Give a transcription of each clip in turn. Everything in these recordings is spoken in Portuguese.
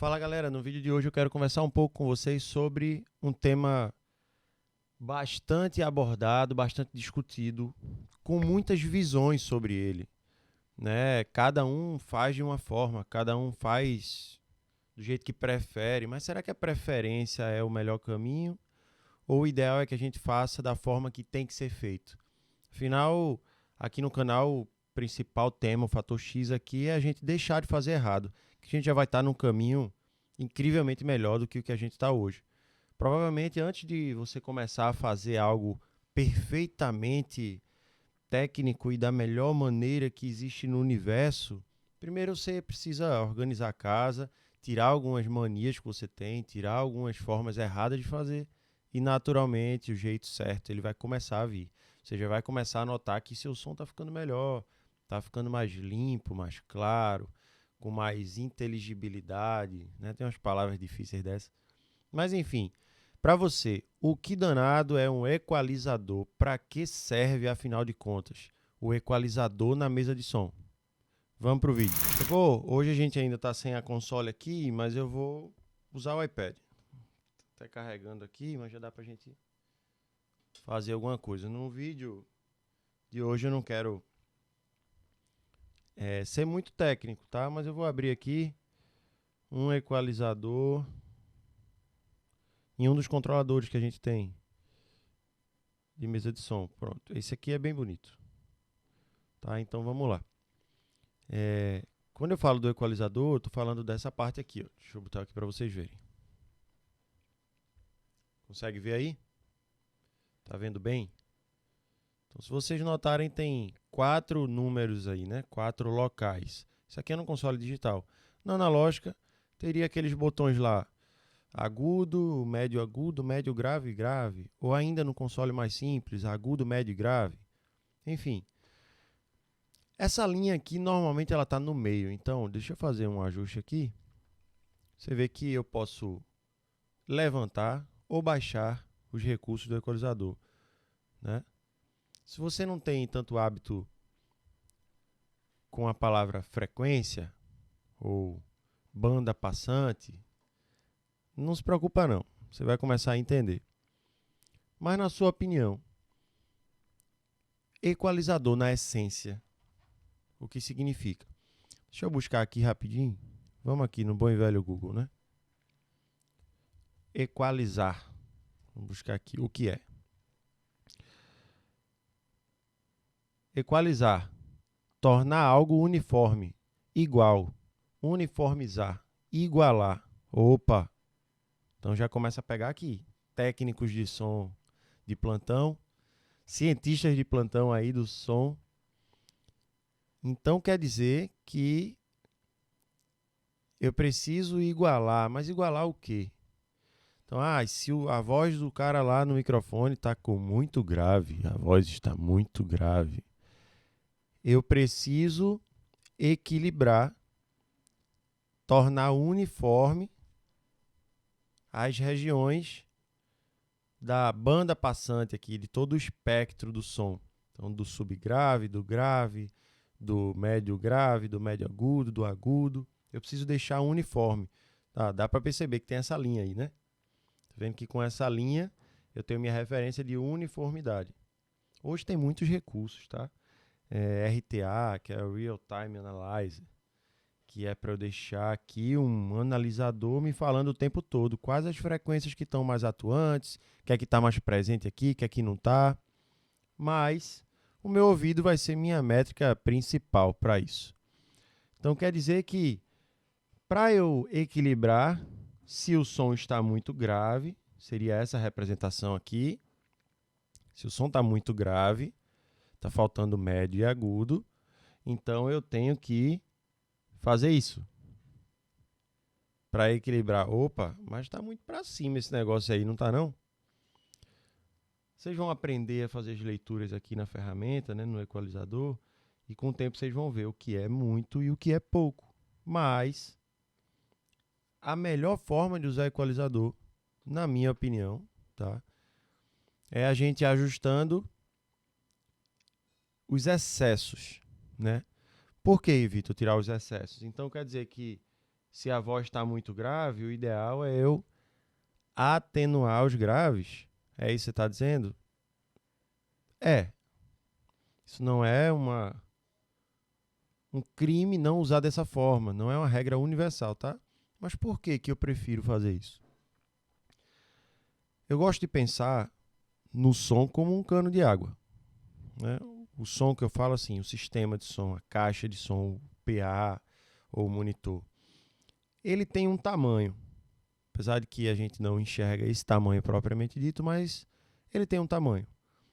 Fala galera, no vídeo de hoje eu quero conversar um pouco com vocês sobre um tema bastante abordado, bastante discutido, com muitas visões sobre ele, né? Cada um faz de uma forma, cada um faz do jeito que prefere, mas será que a preferência é o melhor caminho? Ou o ideal é que a gente faça da forma que tem que ser feito? Afinal, aqui no canal, o principal tema, o fator X aqui, é a gente deixar de fazer errado, que a gente já vai estar num caminho incrivelmente melhor do que o que a gente está hoje. Provavelmente, antes de você começar a fazer algo perfeitamente técnico e da melhor maneira que existe no universo, primeiro você precisa organizar a casa, tirar algumas manias que você tem, tirar algumas formas erradas de fazer e, naturalmente, o jeito certo ele vai começar a vir. Você já vai começar a notar que seu som está ficando melhor, está ficando mais limpo, mais claro, com mais inteligibilidade, né? Tem umas palavras difíceis dessas. Mas enfim, para você, o que danado é um equalizador? Para que serve, afinal de contas, o equalizador na mesa de som? Vamos pro vídeo. Hoje a gente ainda está sem a console aqui, mas eu vou usar o iPad. Tá carregando aqui, mas já dá pra gente fazer alguma coisa. No vídeo de hoje eu não quero ser muito técnico, tá? Mas eu vou abrir aqui um equalizador em um dos controladores que a gente tem de mesa de som. Pronto, esse aqui é bem bonito. Tá, então vamos lá. Quando eu falo do equalizador, eu estou falando dessa parte aqui. Ó. Deixa eu botar aqui para vocês verem. Consegue ver aí? Tá vendo bem? Então, se vocês notarem, tem 4 números aí, né? 4 locais. Isso aqui é no console digital. Na analógica, teria aqueles botões lá. Agudo, médio grave, grave. Ou ainda no console mais simples, agudo, médio e grave. Enfim. Essa linha aqui, normalmente, ela está no meio. Então, deixa eu fazer um ajuste aqui. Você vê que eu posso levantar ou baixar os recursos do equalizador, né? Se você não tem tanto hábito com a palavra frequência ou banda passante, não se preocupa não, você vai começar a entender. Mas na sua opinião, equalizador na essência, o que significa? Deixa eu buscar aqui rapidinho, vamos aqui no bom e velho Google, né? Equalizar, vamos buscar aqui o que é. Equalizar, tornar algo uniforme, igual, uniformizar, igualar. Opa! Então já começa a pegar aqui. Técnicos de som de plantão, cientistas de plantão aí do som. Então quer dizer que eu preciso igualar, mas igualar o quê? Então, se a voz do cara lá no microfone está muito grave, a voz está muito grave, eu preciso equilibrar, tornar uniforme as regiões da banda passante aqui, de todo o espectro do som. Então, do subgrave, do grave, do médio agudo, do agudo. Eu preciso deixar uniforme. Tá, dá para perceber que tem essa linha aí, né? Tá vendo que com essa linha eu tenho minha referência de uniformidade. Hoje tem muitos recursos, tá? RTA, que é o Real Time Analyzer, que é para eu deixar aqui um analisador me falando o tempo todo quais as frequências que estão mais atuantes, que é que está mais presente aqui, que é que não está. Mas o meu ouvido vai ser minha métrica principal para isso. Então quer dizer que para eu equilibrar, se o som está muito grave, seria essa representação aqui. Se o som está muito grave, está faltando médio e agudo, então eu tenho que fazer isso para equilibrar. Opa, mas está muito para cima esse negócio aí, não está não? Vocês vão aprender a fazer as leituras aqui na ferramenta, né, no equalizador, e com o tempo vocês vão ver o que é muito e o que é pouco. Mas a melhor forma de usar equalizador, na minha opinião, tá, é a gente ajustando os excessos, né? Por que, Vitor, tirar os excessos? Então quer dizer que Se a voz está muito grave, o ideal é eu atenuar os graves. É isso que você está dizendo? Isso não é um crime não usar dessa forma. Não é uma regra universal, tá? Mas por que que eu prefiro fazer isso? Eu gosto de pensar no som como um cano de água, né? O som que eu falo assim, o sistema de som, a caixa de som, o PA ou o monitor, ele tem um tamanho. Apesar de que a gente não enxerga esse tamanho propriamente dito, mas ele tem um tamanho.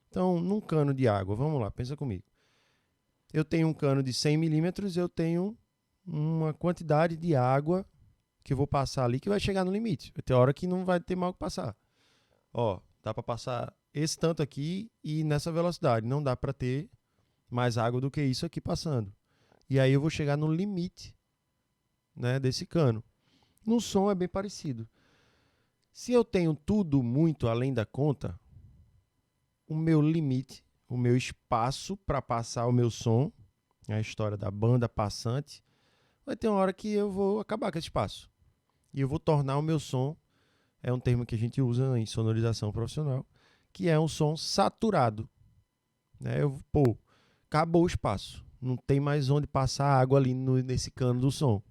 Então, num cano de água, vamos lá, pensa comigo. Eu tenho um cano de 100 milímetros, eu tenho uma quantidade de água que eu vou passar ali que vai chegar no limite. Vai ter hora que não vai ter mal o que passar. Ó, dá para passar esse tanto aqui e nessa velocidade. Não dá para ter mais água do que isso aqui passando. E aí eu vou chegar no limite, né, desse cano. No som é bem parecido. Se eu tenho tudo muito além da conta, o meu limite, o meu espaço para passar o meu som, a história da banda passante, vai ter uma hora que eu vou acabar com esse espaço. E eu vou tornar o meu som, é um termo que a gente usa em sonorização profissional, que é um som saturado. Né? Acabou o espaço. Não tem mais onde passar água ali nesse cano do som.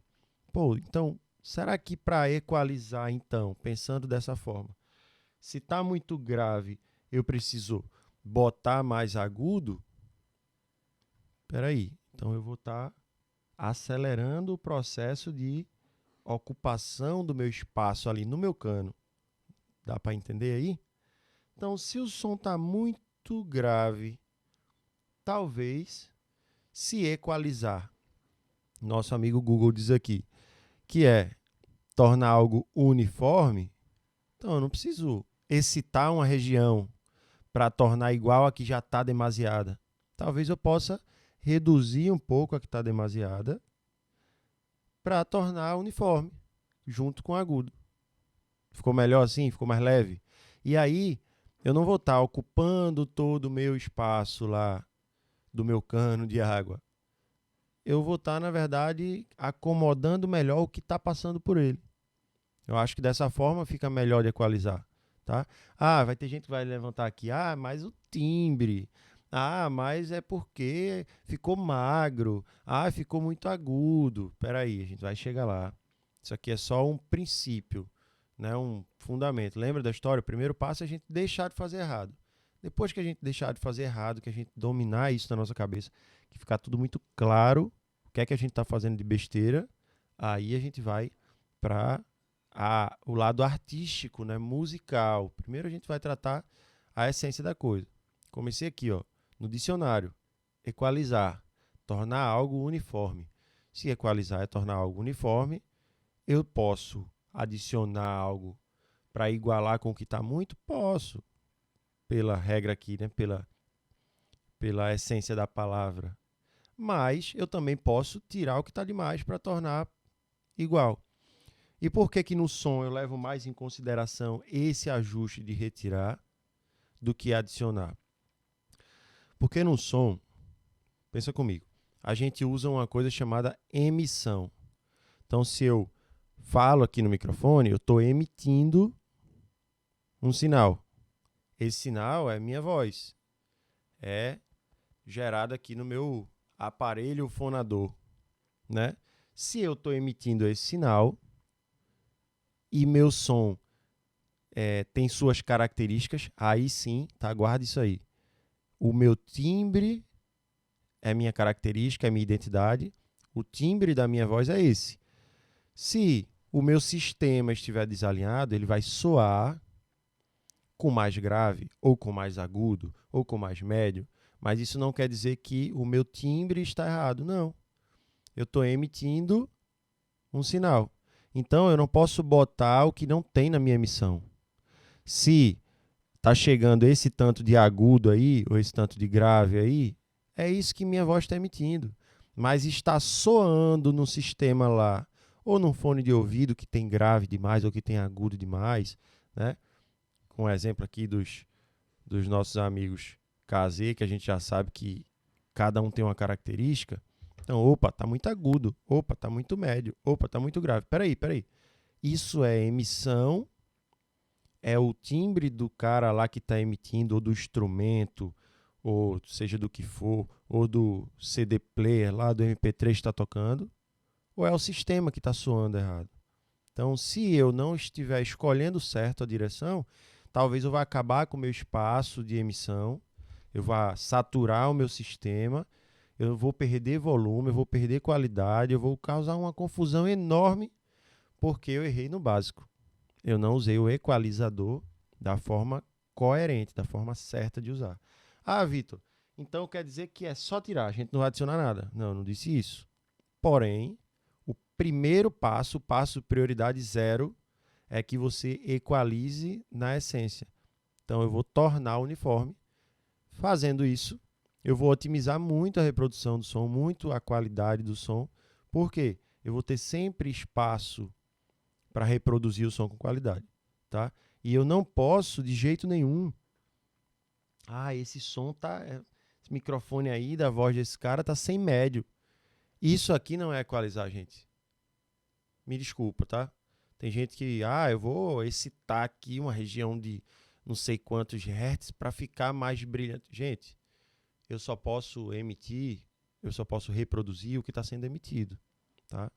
Então, será que para equalizar, então, pensando dessa forma, se está muito grave, eu preciso botar mais agudo? Espera aí. Então, eu vou estar acelerando o processo de ocupação do meu espaço ali no meu cano. Dá para entender aí? Então, se o som está muito grave, talvez se equalizar. Nosso amigo Google diz aqui que é tornar algo uniforme. Então, eu não preciso excitar uma região para tornar igual a que já está demasiada. Talvez eu possa reduzir um pouco a que está demasiada para tornar uniforme, junto com o agudo. Ficou melhor assim? Ficou mais leve? E aí, eu não vou estar ocupando todo o meu espaço lá do meu cano de água. Eu vou estar, na verdade, acomodando melhor o que está passando por ele. Eu acho que dessa forma fica melhor de equalizar. Tá? Vai ter gente que vai levantar aqui. Mas o timbre. Mas é porque ficou magro. Ficou muito agudo. Espera aí, a gente vai chegar lá. Isso aqui é só um princípio, né? Um fundamento. Lembra da história? O primeiro passo é a gente deixar de fazer errado. Depois que a gente deixar de fazer errado, que a gente dominar isso na nossa cabeça, que ficar tudo muito claro, o que é que a gente está fazendo de besteira, aí a gente vai para o lado artístico, né, musical. Primeiro a gente vai tratar a essência da coisa. Comecei aqui, no dicionário. Equalizar, tornar algo uniforme. Se equalizar é tornar algo uniforme, eu posso adicionar algo para igualar com o que está muito? Posso. Pela regra aqui, né, pela essência da palavra. Mas eu também posso tirar o que está demais para tornar igual. E por que no som eu levo mais em consideração esse ajuste de retirar do que adicionar? Porque no som, pensa comigo, a gente usa uma coisa chamada emissão. Então, se eu falo aqui no microfone, eu estou emitindo um sinal. Esse sinal é minha voz. É gerado aqui no meu aparelho fonador, né? Se eu estou emitindo esse sinal e meu som tem suas características, aí sim, tá? Guarda isso aí. O meu timbre é minha característica, é minha identidade. O timbre da minha voz é esse. Se o meu sistema estiver desalinhado, ele vai soar com mais grave, ou com mais agudo, ou com mais médio. Mas isso não quer dizer que o meu timbre está errado. Não. Eu estou emitindo um sinal. Então, eu não posso botar o que não tem na minha emissão. Se está chegando esse tanto de agudo aí, ou esse tanto de grave aí, é isso que minha voz está emitindo. Mas está soando no sistema lá, ou num fone de ouvido que tem grave demais, ou que tem agudo demais, né? Com o exemplo aqui dos nossos amigos KZ, que a gente já sabe que cada um tem uma característica. Então, opa, tá muito agudo. Opa, tá muito médio. Opa, tá muito grave. Peraí. Isso é emissão, é o timbre do cara lá que está emitindo, ou do instrumento, ou seja do que for, ou do CD player lá, do MP3 que está tocando, ou é o sistema que está soando errado. Então, se eu não estiver escolhendo certo a direção, talvez eu vá acabar com o meu espaço de emissão, eu vá saturar o meu sistema, eu vou perder volume, eu vou perder qualidade, eu vou causar uma confusão enorme porque eu errei no básico. Eu não usei o equalizador da forma coerente, da forma certa de usar. Ah, Vitor, então quer dizer que é só tirar, a gente não vai adicionar nada. Não, eu não disse isso. Porém, o primeiro passo, o passo prioridade 0, é que você equalize na essência. Então, eu vou tornar uniforme. Fazendo isso, eu vou otimizar muito a reprodução do som, muito a qualidade do som. Por quê? Eu vou ter sempre espaço para reproduzir o som com qualidade, tá? E eu não posso, de jeito nenhum, esse som tá, esse microfone aí da voz desse cara tá sem médio. Isso aqui não é equalizar, gente. Me desculpa, tá? Tem gente que, eu vou excitar aqui uma região de não sei quantos hertz para ficar mais brilhante. Gente, eu só posso reproduzir o que está sendo emitido, tá?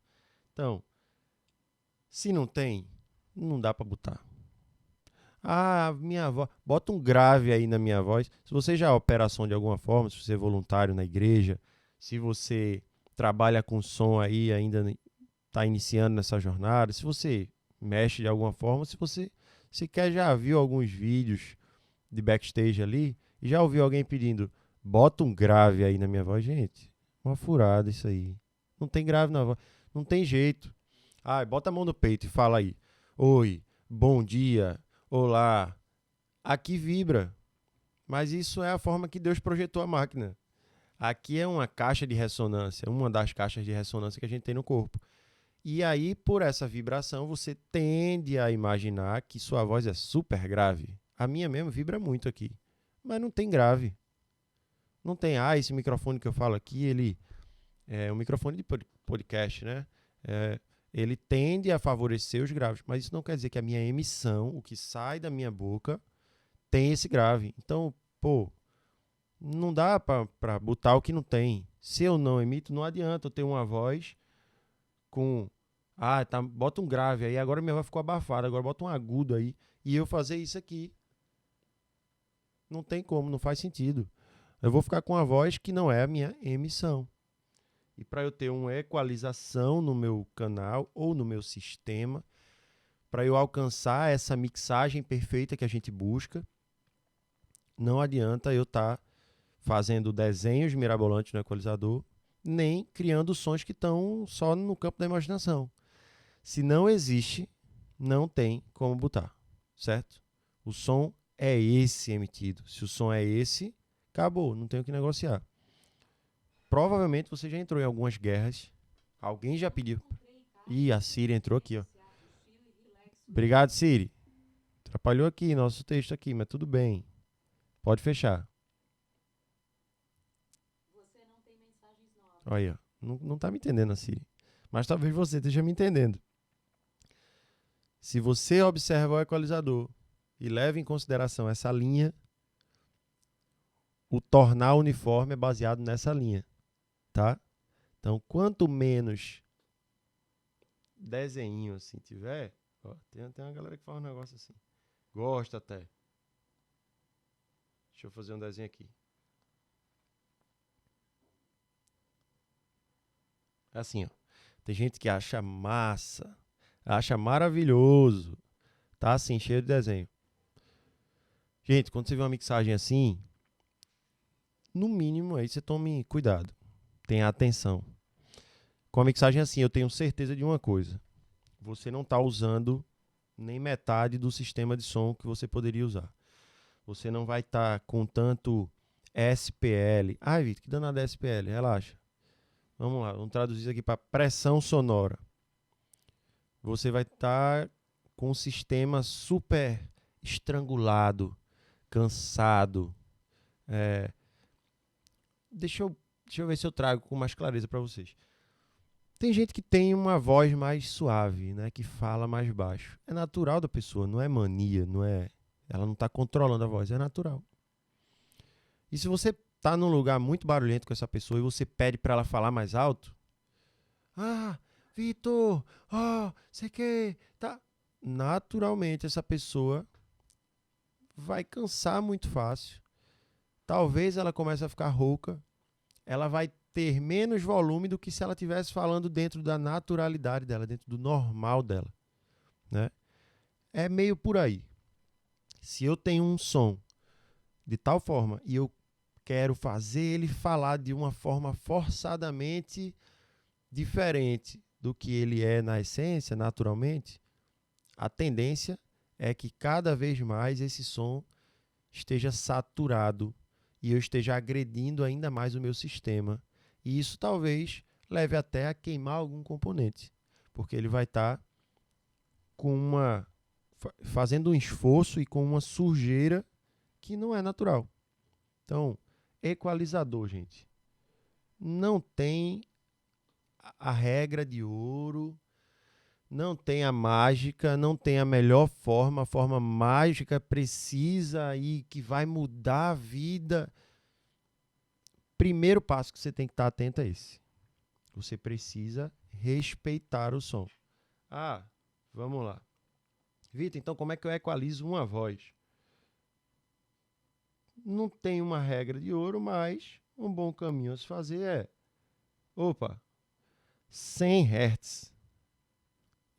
Então, se não tem, não dá para botar. Minha voz. Bota um grave aí na minha voz. Se você já opera som de alguma forma, se você é voluntário na igreja, se você trabalha com som aí, ainda está iniciando nessa jornada, se você mexe de alguma forma, se você sequer já viu alguns vídeos de backstage ali e já ouviu alguém pedindo, bota um grave aí na minha voz, gente, uma furada isso aí. Não tem grave na voz, não tem jeito. Bota a mão no peito e fala aí, oi, bom dia, olá. Aqui vibra, mas isso é a forma que Deus projetou a máquina. Aqui é uma caixa de ressonância, uma das caixas de ressonância que a gente tem no corpo. E aí, por essa vibração, você tende a imaginar que sua voz é super grave. A minha mesmo vibra muito aqui, mas não tem grave. Não tem, esse microfone que eu falo aqui, ele é um microfone de podcast, né? Ele tende a favorecer os graves, mas isso não quer dizer que a minha emissão, o que sai da minha boca, tem esse grave. Então, não dá para botar o que não tem. Se eu não emito, não adianta eu ter uma voz com... bota um grave aí, agora minha voz ficou abafada, agora bota um agudo aí, e eu fazer isso aqui. Não tem como, não faz sentido. Eu vou ficar com a voz que não é a minha emissão. E para eu ter uma equalização no meu canal ou no meu sistema, para eu alcançar essa mixagem perfeita que a gente busca, não adianta eu estar fazendo desenhos mirabolantes no equalizador, nem criando sons que estão só no campo da imaginação. Se não existe, não tem como botar, certo? O som é esse emitido. Se o som é esse, acabou, não tem o que negociar. Provavelmente você já entrou em algumas guerras. Alguém já pediu. A Siri entrou aqui, ó. Obrigado, Siri. Atrapalhou aqui nosso texto aqui, mas tudo bem. Pode fechar. Você não tem mensagens novas. Olha aí, ó. Não tá me entendendo a Siri. Mas talvez você esteja me entendendo. Se você observa o equalizador e leva em consideração essa linha, o tornar uniforme é baseado nessa linha, tá? Então, quanto menos desenho assim tiver, tem uma galera que faz um negócio assim. Gosta até. Deixa eu fazer um desenho aqui. É assim, ó. Tem gente que acha massa, acha maravilhoso. Tá assim, cheio de desenho. Gente, quando você vê uma mixagem assim, no mínimo aí você tome cuidado. Tenha atenção. Com a mixagem assim, eu tenho certeza de uma coisa. Você não está usando nem metade do sistema de som que você poderia usar. Você não vai estar com tanto SPL. Vitor, que danada é SPL? Relaxa. Vamos lá, vamos traduzir isso aqui para pressão sonora. Você vai estar com um sistema super estrangulado, cansado. Deixa eu Deixa eu ver se eu trago com mais clareza para vocês. Tem gente que tem uma voz mais suave, né? Que fala mais baixo. É natural da pessoa, não é mania, não é... Ela não está controlando a voz, é natural. E se você está num lugar muito barulhento com essa pessoa e você pede para ela falar mais alto... Ah, Vitor, sei que... Tá. Naturalmente, essa pessoa vai cansar muito fácil. Talvez ela comece a ficar rouca. Ela vai ter menos volume do que se ela estivesse falando dentro da naturalidade dela, dentro do normal dela, né? É meio por aí. Se eu tenho um som de tal forma e eu quero fazer ele falar de uma forma forçadamente diferente do que ele é na essência, naturalmente, a tendência é que cada vez mais esse som esteja saturado e eu esteja agredindo ainda mais o meu sistema. E isso talvez leve até a queimar algum componente, porque ele vai estar fazendo um esforço e com uma sujeira que não é natural. Então, equalizador, gente, não tem a regra de ouro, não tem a mágica, não tem a melhor forma, a forma mágica, precisa e que vai mudar a vida. Primeiro passo que você tem que estar atento é esse. Você precisa respeitar o som. Vamos lá. Vitor, então como é que eu equalizo uma voz? Não tem uma regra de ouro, mas um bom caminho a se fazer é... 100 Hz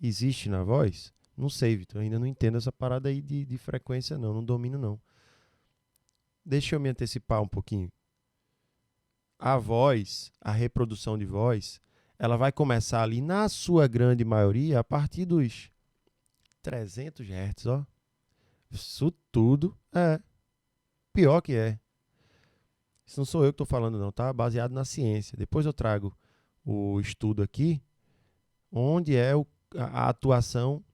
existe na voz? Não sei, Vitor, ainda não entendo essa parada aí de frequência não domino não. Deixa eu me antecipar um pouquinho. A voz, a reprodução de voz, ela vai começar ali, na sua grande maioria, a partir dos 300 Hz, ó. Isso tudo é pior que é. Isso não sou eu que estou falando não, tá? Baseado na ciência. Depois eu trago o estudo aqui, onde é a atuação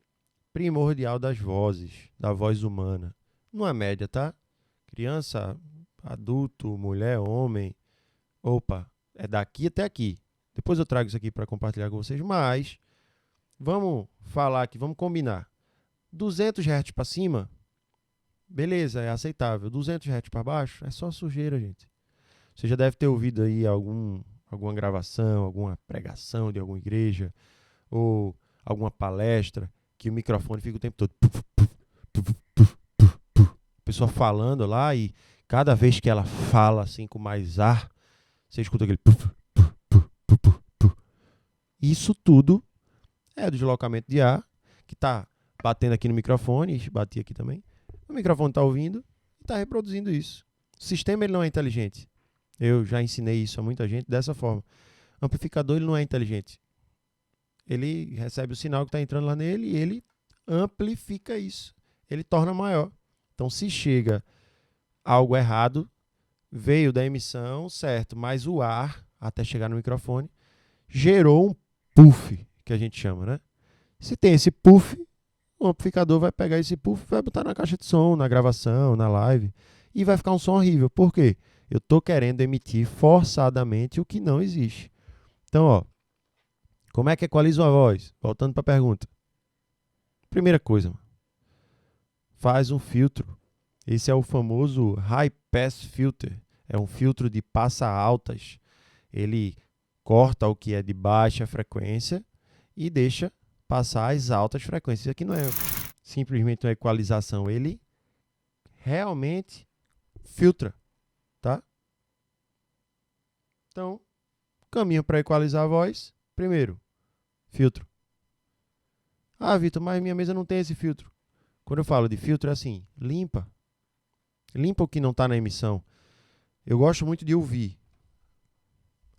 primordial das vozes, da voz humana. Não é média, tá? Criança, adulto, mulher, homem. É daqui até aqui. Depois eu trago isso aqui para compartilhar com vocês, mas vamos falar aqui, vamos combinar. 200 Hz para cima, beleza, é aceitável. 200 Hz para baixo, é só sujeira, gente. Você já deve ter ouvido aí alguma gravação, alguma pregação de alguma igreja ou alguma palestra que o microfone fica o tempo todo. A pessoa falando lá e cada vez que ela fala assim com mais ar, você escuta aquele... Isso tudo é o deslocamento de ar que está batendo aqui no microfone, bati aqui também. O microfone está ouvindo e está reproduzindo isso. O sistema ele não é inteligente. Eu já ensinei isso a muita gente dessa forma. O amplificador ele não é inteligente. Ele recebe o sinal que está entrando lá nele e ele amplifica isso. Ele torna maior. Então, se chega algo errado, veio da emissão, certo, mas o ar, até chegar no microfone, gerou um puff, que a gente chama, né? Se tem esse puff, o amplificador vai pegar esse puff e vai botar na caixa de som, na gravação, na live, e vai ficar um som horrível. Por quê? Eu estou querendo emitir forçadamente o que não existe. Então, como é que equaliza uma voz? Voltando para a pergunta. Primeira coisa, faz um filtro. Esse é o famoso High Pass Filter. É um filtro de passa altas. Ele corta o que é de baixa frequência e deixa passar as altas frequências. Isso aqui não é simplesmente uma equalização. Ele realmente filtra, tá? Então, caminho para equalizar a voz. Primeiro, filtro. Vitor, mas minha mesa não tem esse filtro. Quando eu falo de filtro, é assim, limpa. Limpa o que não está na emissão. Eu gosto muito de ouvir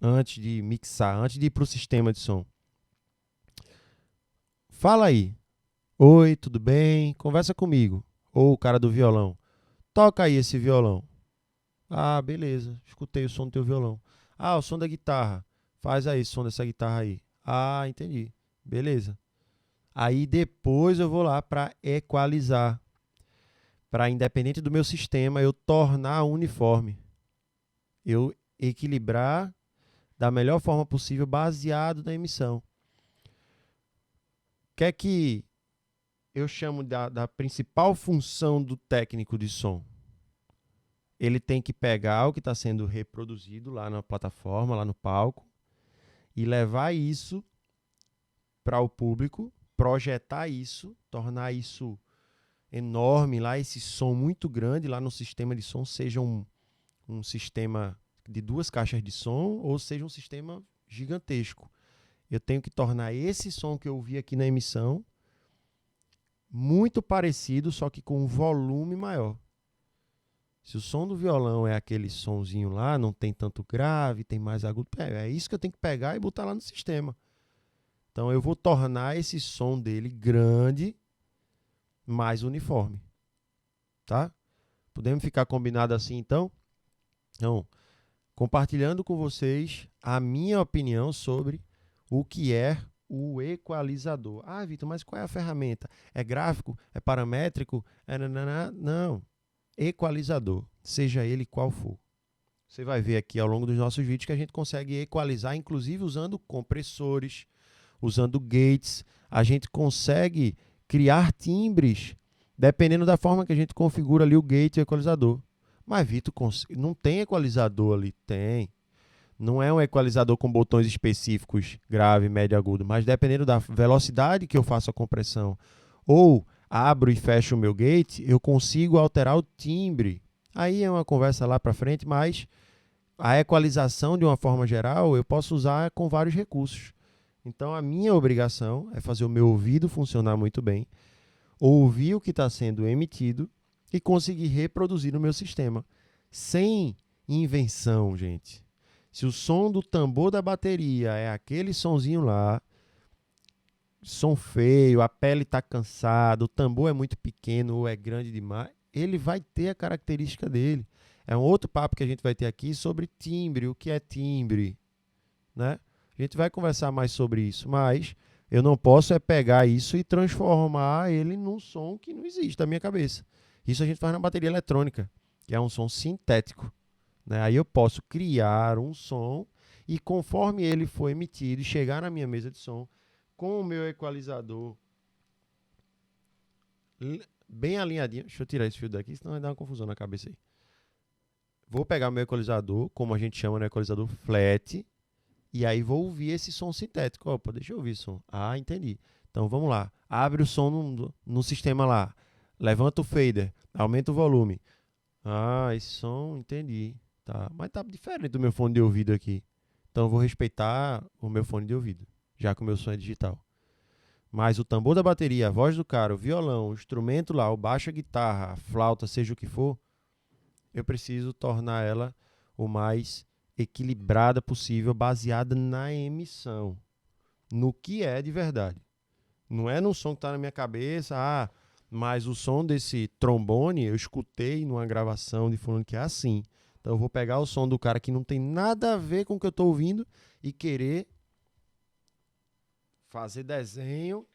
antes de mixar, antes de ir para o sistema de som. Fala aí. Oi, tudo bem? Conversa comigo. Ou o cara do violão. Toca aí esse violão. Beleza. Escutei o som do teu violão. O som da guitarra. Faz aí o som dessa guitarra aí. Entendi. Beleza. Aí depois eu vou lá para equalizar. Para, independente do meu sistema, eu tornar uniforme. Eu equilibrar da melhor forma possível, baseado na emissão. O que é que eu chamo da principal função do técnico de som? Ele tem que pegar o que está sendo reproduzido lá na plataforma, lá no palco, e levar isso para o público, projetar isso, tornar isso enorme lá, esse som muito grande lá no sistema de som, seja um sistema de 2 caixas de som ou seja um sistema gigantesco. Eu tenho que tornar esse som que eu ouvi aqui na emissão muito parecido, só que com um volume maior. Se o som do violão é aquele sonzinho lá, não tem tanto grave, tem mais agudo, é isso que eu tenho que pegar e botar lá no sistema. Então eu vou tornar esse som dele grande, mais uniforme. Tá? Podemos ficar combinado assim, então? Então, compartilhando com vocês a minha opinião sobre o que é o equalizador. Ah, Vitor, mas qual é a ferramenta? É gráfico? É paramétrico? Não. Equalizador, seja ele qual for. Você vai ver aqui ao longo dos nossos vídeos que a gente consegue equalizar, inclusive usando compressores, usando gates. A gente consegue criar timbres, dependendo da forma que a gente configura ali o gate e o equalizador. Mas, Vitor, não tem equalizador ali? Tem. Não é um equalizador com botões específicos, grave, médio, agudo, mas dependendo da velocidade que eu faço a compressão ou abro e fecho o meu gate, eu consigo alterar o timbre. Aí é uma conversa lá para frente, mas a equalização, de uma forma geral, eu posso usar com vários recursos. Então, a minha obrigação é fazer o meu ouvido funcionar muito bem, ouvir o que está sendo emitido e conseguir reproduzir no meu sistema. Sem invenção, gente. Se o som do tambor da bateria é aquele sonzinho lá, som feio, a pele está cansada, o tambor é muito pequeno ou é grande demais, ele vai ter a característica dele. É um outro papo que a gente vai ter aqui sobre timbre, o que é timbre, né? A gente vai conversar mais sobre isso, mas eu não posso pegar isso e transformar ele num som que não existe na minha cabeça. Isso a gente faz na bateria eletrônica, que é um som sintético, né? Aí eu posso criar um som e conforme ele for emitido e chegar na minha mesa de som, com o meu equalizador bem alinhadinho. Deixa eu tirar esse fio daqui, senão vai dar uma confusão na cabeça aí. Vou pegar o meu equalizador, como a gente chama no equalizador flat, e aí vou ouvir esse som sintético. Opa, deixa eu ouvir esse som. Ah, entendi. Então vamos lá. Abre o som no sistema lá. Levanta o fader, aumenta o volume. Ah, esse som, entendi. Tá. Mas tá diferente do meu fone de ouvido aqui. Então eu vou respeitar o meu fone de ouvido, já que o meu som é digital. Mas o tambor da bateria, a voz do cara, o violão, o instrumento lá, o baixo, a guitarra, a flauta, seja o que for, eu preciso tornar ela o mais equilibrada possível, baseada na emissão, no que é de verdade. Não é no som que está na minha cabeça, mas o som desse trombone eu escutei numa gravação de fulano que é assim. Então eu vou pegar o som do cara que não tem nada a ver com o que eu estou ouvindo e querer fazer desenho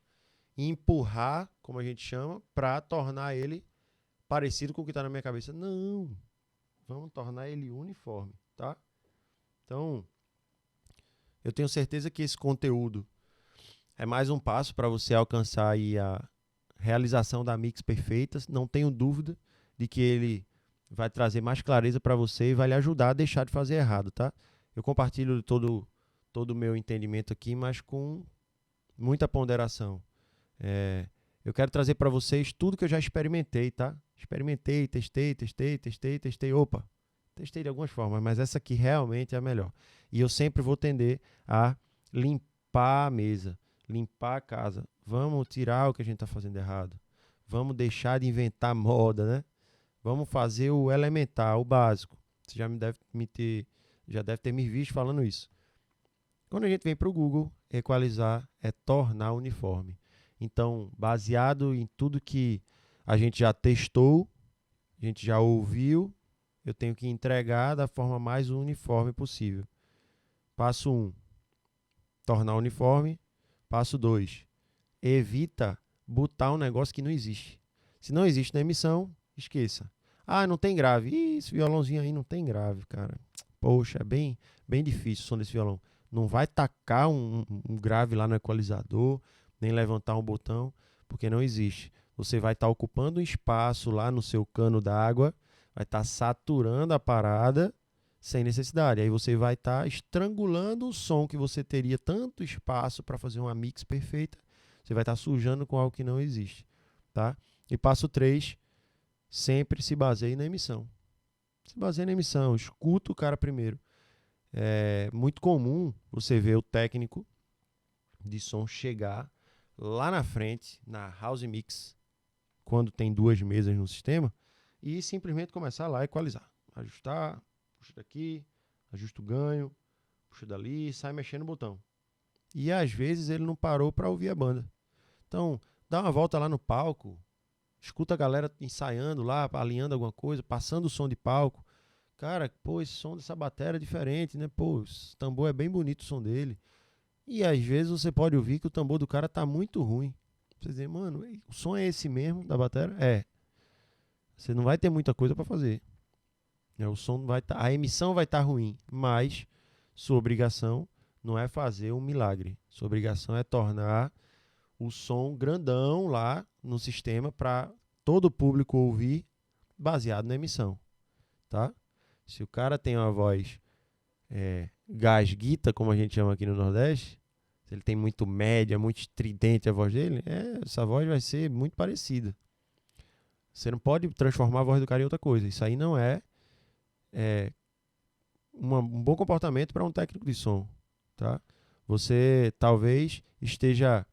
e empurrar, como a gente chama, para tornar ele parecido com o que está na minha cabeça. Não, vamos tornar ele uniforme, tá? Então, eu tenho certeza que esse conteúdo é mais um passo para você alcançar aí a realização da mix perfeita. Não tenho dúvida de que ele vai trazer mais clareza para você e vai lhe ajudar a deixar de fazer errado, tá? Eu compartilho todo o meu entendimento aqui, mas com muita ponderação. Eu quero trazer para vocês tudo que eu já experimentei, tá? Experimentei, testei. Opa, testei de algumas formas, mas essa aqui realmente é a melhor. E eu sempre vou tender a limpar a mesa, limpar a casa. Vamos tirar o que a gente está fazendo errado. Vamos deixar de inventar moda, né? Vamos fazer o elementar, o básico. Você já deve ter me visto falando isso. Quando a gente vem para o Google, equalizar é tornar uniforme. Então, baseado em tudo que a gente já testou, a gente já ouviu, eu tenho que entregar da forma mais uniforme possível. Passo 1, tornar uniforme. Passo 2, evita botar um negócio que não existe. Se não existe na emissão, esqueça. Ah, não tem grave. Ih, esse violãozinho aí não tem grave, cara. poxa, é bem, bem difícil o som desse violão. Não vai tacar um grave lá no equalizador, nem levantar um botão, porque não existe. Você vai estar ocupando um espaço lá no seu cano d'água, vai estar saturando a parada sem necessidade. Aí você vai estar estrangulando o som que você teria tanto espaço para fazer uma mix perfeita. Você vai estar sujando com algo que não existe, tá? E passo 3, sempre se baseie na emissão. Se baseia na emissão, escuta o cara primeiro. É muito comum você ver o técnico de som chegar lá na frente, na house mix, quando tem 2 mesas no sistema, e simplesmente começar lá a equalizar. Ajustar, puxa daqui, ajusta o ganho, puxa dali, sai mexendo no botão. E às vezes ele não parou para ouvir a banda. Então, dá uma volta lá no palco, escuta a galera ensaiando lá, alinhando alguma coisa, passando o som de palco. Cara, pô, esse som dessa bateria é diferente, né? Pô, esse tambor é bem bonito o som dele. E às vezes você pode ouvir que o tambor do cara tá muito ruim. Você dizer, mano, o som é esse mesmo da bateria? É. Você não vai ter muita coisa para fazer. O som vai tá, a emissão vai estar ruim, mas sua obrigação não é fazer um milagre. Sua obrigação é tornar o som grandão lá no sistema para todo o público ouvir baseado na emissão, tá? Se o cara tem uma voz gasguita, como a gente chama aqui no Nordeste, se ele tem muito média, muito estridente a voz dele, essa voz vai ser muito parecida. Você não pode transformar a voz do cara em outra coisa. Isso aí não é um bom comportamento para um técnico de som, tá? Você talvez esteja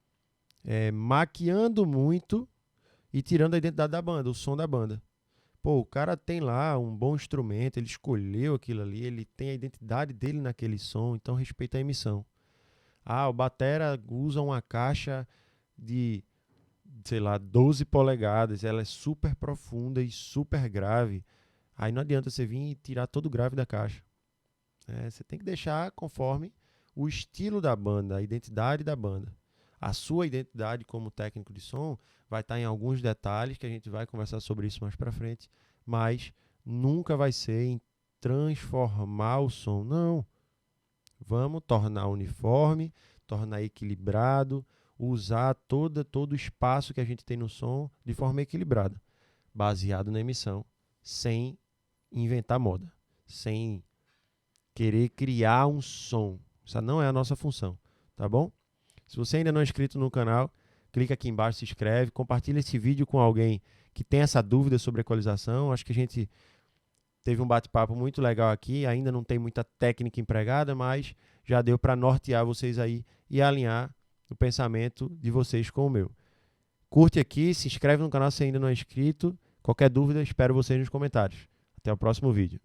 maquiando muito e tirando a identidade da banda, o som da banda. Pô, o cara tem lá um bom instrumento, ele escolheu aquilo ali, ele tem a identidade dele naquele som, então respeita a emissão. O batera usa uma caixa de, sei lá, 12 polegadas, ela é super profunda e super grave. Aí não adianta você vir e tirar todo o grave da caixa. Você tem que deixar conforme o estilo da banda, a identidade da banda. A sua identidade como técnico de som vai estar em alguns detalhes, que a gente vai conversar sobre isso mais para frente, mas nunca vai ser em transformar o som. Não. Vamos tornar uniforme, tornar equilibrado, usar todo o espaço que a gente tem no som de forma equilibrada, baseado na emissão, sem inventar moda, sem querer criar um som. Essa não é a nossa função, tá bom? Se você ainda não é inscrito no canal, clica aqui embaixo, se inscreve, compartilha esse vídeo com alguém que tem essa dúvida sobre equalização. Acho que a gente teve um bate-papo muito legal aqui, ainda não tem muita técnica empregada, mas já deu para nortear vocês aí e alinhar o pensamento de vocês com o meu. Curte aqui, se inscreve no canal se ainda não é inscrito. Qualquer dúvida, espero vocês nos comentários. Até o próximo vídeo.